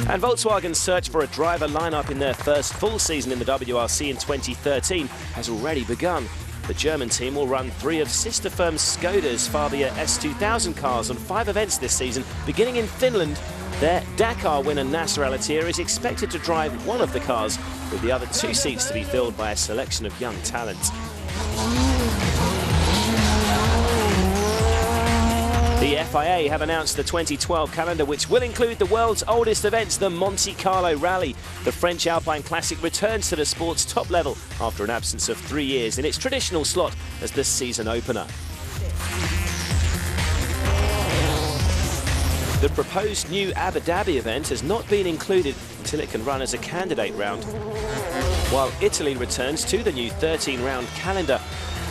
And Volkswagen's search for a driver lineup in their first full season in the WRC in 2013 has already begun. The German team will run 3 of sister firm Skoda's Fabia S2000 cars on 5 events this season, beginning in Finland. Their Dakar winner Nasser Al-Attiyah is expected to drive one of the cars, with the other 2 seats to be filled by a selection of young talent. The FIA have announced the 2012 calendar, which will include the world's oldest events, the Monte Carlo Rally. The French Alpine Classic returns to the sport's top level after an absence of 3 years in its traditional slot as the season opener. The proposed new Abu Dhabi event has not been included until it can run as a candidate round, while Italy returns to the new 13-round calendar,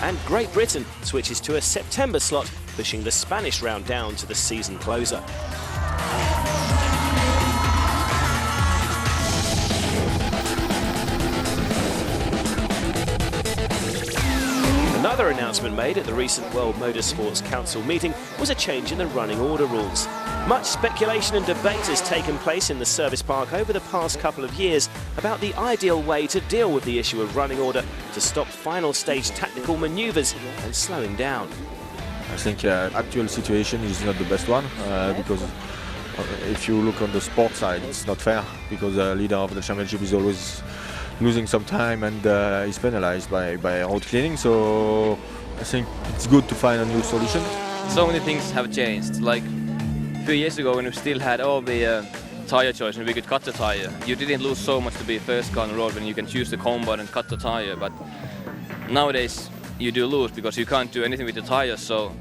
and Great Britain switches to a September slot, pushing the Spanish round down to the season closer. Another announcement made at the recent World Motorsports Council meeting was a change in the running order rules. Much speculation and debate has taken place in the service park over the past couple of years about the ideal way to deal with the issue of running order to stop final stage tactical manoeuvres and slowing down. I think actual situation is not the best one because if you look on the sport side, it's not fair because the leader of the championship is always losing some time and is penalized by road cleaning. So I think it's good to find a new solution. So many things have changed. Like a few years ago when we still had all the tire choice and we could cut the tire, you didn't lose so much to be first car on the road when you can choose the compound and cut the tire. But nowadays you do lose because you can't do anything with the tires. So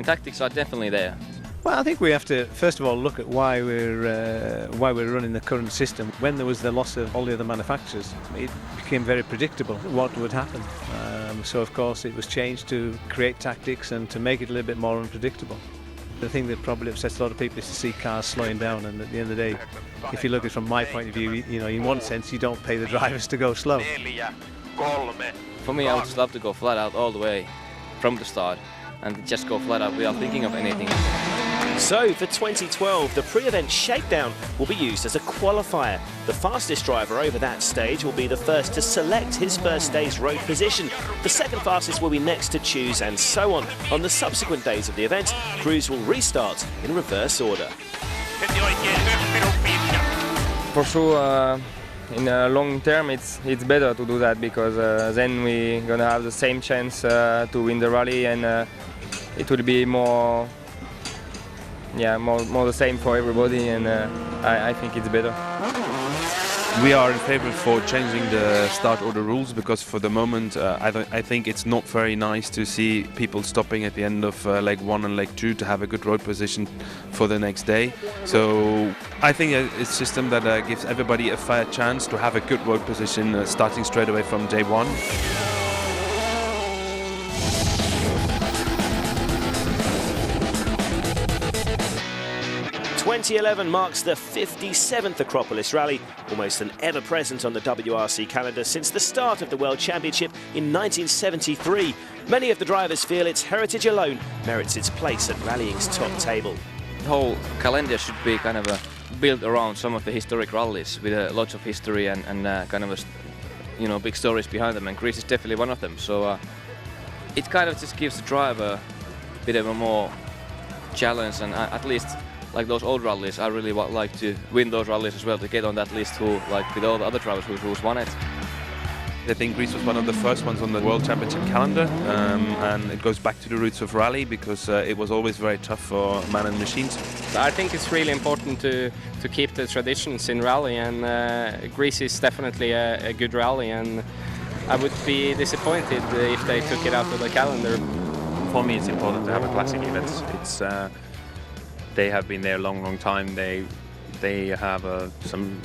tactics are definitely there. Well, I think we have to first of all look at why we're running the current system. When there was the loss of all the other manufacturers, it became very predictable what would happen. So of course it was changed to create tactics and to make it a little bit more unpredictable. The thing that probably upsets a lot of people is to see cars slowing down, and at the end of the day, if you look at it from my point of view, you know, in one sense you don't pay the drivers to go slow. For me, I would just love to go flat out all the way from the start and just go flat out without thinking of anything. So for 2012, the pre-event shakedown will be used as a qualifier. The fastest driver over that stage will be the first to select his first day's road position. The second fastest will be next to choose, and so on. On the subsequent days of the event, crews will restart in reverse order. For sure, in the long term, it's better to do that because then we're gonna have the same chance to win the rally, and it will be more the same for everybody, and I think it's better. We are in favor for changing the start order rules because for the moment I think it's not very nice to see people stopping at the end of leg 1 and leg 2 to have a good road position for the next day. So I think it's a system that gives everybody a fair chance to have a good road position starting straight away from day 1. 2011 marks the 57th Acropolis Rally, almost an ever-present on the WRC calendar since the start of the World Championship in 1973. Many of the drivers feel its heritage alone merits its place at rallying's top table. The whole calendar should be kind of built around some of the historic rallies with lots of history and kind of big stories behind them, and Greece is definitely one of them. So it kind of just gives the driver a bit of a more challenge, and at least like those old rallies, I really would like to win those rallies as well, to get on that list with all the other drivers who's won it. I think Greece was one of the first ones on the World Championship calendar, and it goes back to the roots of rally because it was always very tough for man and machines. I think it's really important to keep the traditions in rally, and Greece is definitely a good rally, and I would be disappointed if they took it out of the calendar. For me, it's important to have a classic event. It's they have been there a long time. They have some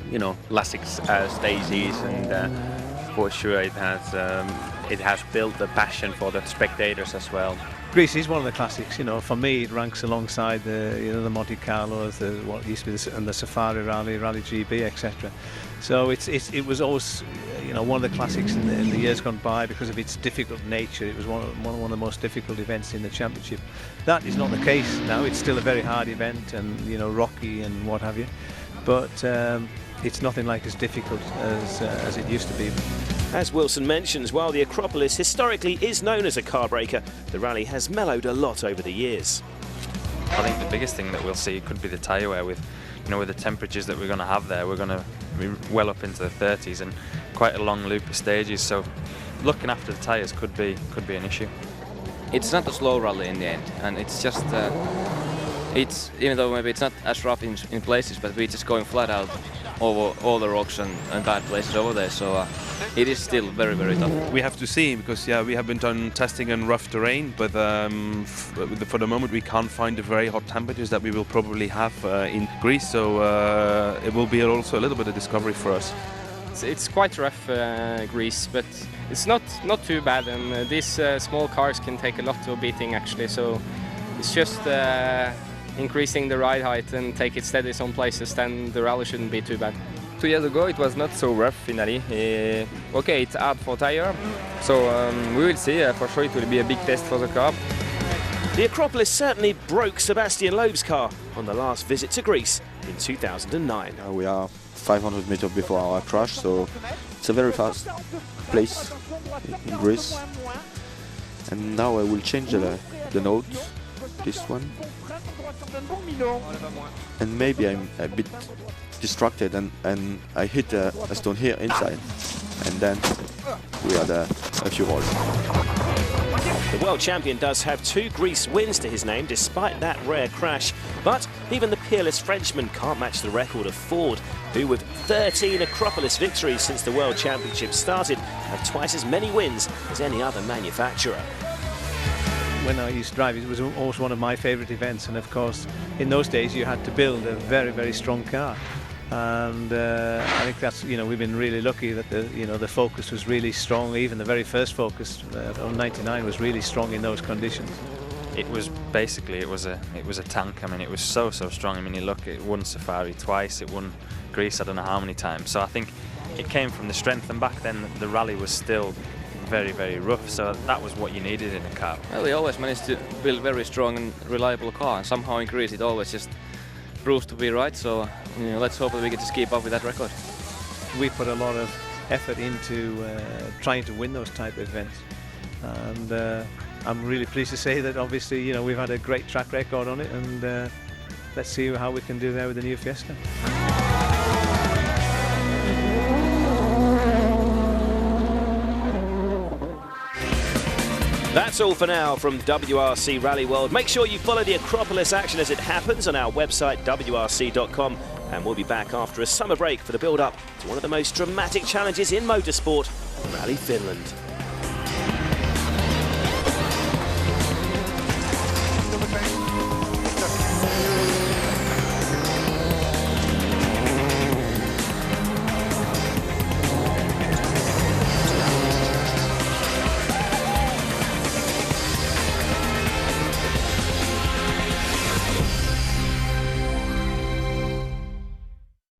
classic stages, and for sure it has built a passion for the spectators as well. Greece is one of the classics. For me, it ranks alongside the Monte Carlo, what used to be and the Safari Rally, Rally GB, etc. So it was always one of the classics in the years gone by because of its difficult nature. It was one of the most difficult events in the championship. That is not the case now. It's still a very hard event, and rocky and what have you. but it's nothing like as difficult as it used to be. As Wilson mentions, while the Acropolis historically is known as a car breaker, the rally has mellowed a lot over the years. I think the biggest thing that we'll see could be the tyre wear. With the temperatures that we're going to have there, we're going to be well up into the 30s and quite a long loop of stages. So looking after the tyres could be an issue. It's not a slow rally in the end, and it's just it's, even though maybe it's not as rough in places, but we're just going flat out over all the rocks and bad places over there. So it is still very, very tough. We have to see, because we have been done testing in rough terrain, but for the moment we can't find the very hot temperatures that we will probably have in Greece. So it will be also a little bit of discovery for us. It's quite rough, Greece, but it's not too bad, and these small cars can take a lot of beating actually. So it's just increasing the ride height and take it steady some places, then the rally shouldn't be too bad. 2 years ago it was not so rough finally. Okay, it's hard for tire, so we will see. For sure it will be a big test for the car. The Acropolis certainly broke Sebastian Loeb's car on the last visit to Greece in 2009. We are 500 meters before our crash, so it's a very fast place in Greece. And now I will change the note, this one. And maybe I'm a bit distracted and I hit a stone here inside. And then we had a few rolls. The world champion does have 2 Greece wins to his name despite that rare crash, but even the peerless Frenchman can't match the record of Ford, who with 13 Acropolis victories since the World Championship started have twice as many wins as any other manufacturer. When I used to drive, it was always one of my favourite events, and of course in those days you had to build a very, very strong car. And I think that's, we've been really lucky that the Focus was really strong. Even the very first Focus on 99 was really strong in those conditions. It was basically it was a tank. I mean, it was so strong. I mean, you look, it won Safari twice, it won Greece I don't know how many times. So I think it came from the strength, and back then the rally was still very, very rough, so that was what you needed in a car. Well, we always managed to build a very strong and reliable car, and somehow in Greece it always just proves to be right. So let's hope that we can just keep up with that record. We put a lot of effort into trying to win those type of events, and I'm really pleased to say that obviously we've had a great track record on it, and let's see how we can do there with the new Fiesta. That's all for now from WRC Rally World. Make sure you follow the Acropolis action as it happens on our website wrc.com, and we'll be back after a summer break for the build-up to one of the most dramatic challenges in motorsport, Rally Finland.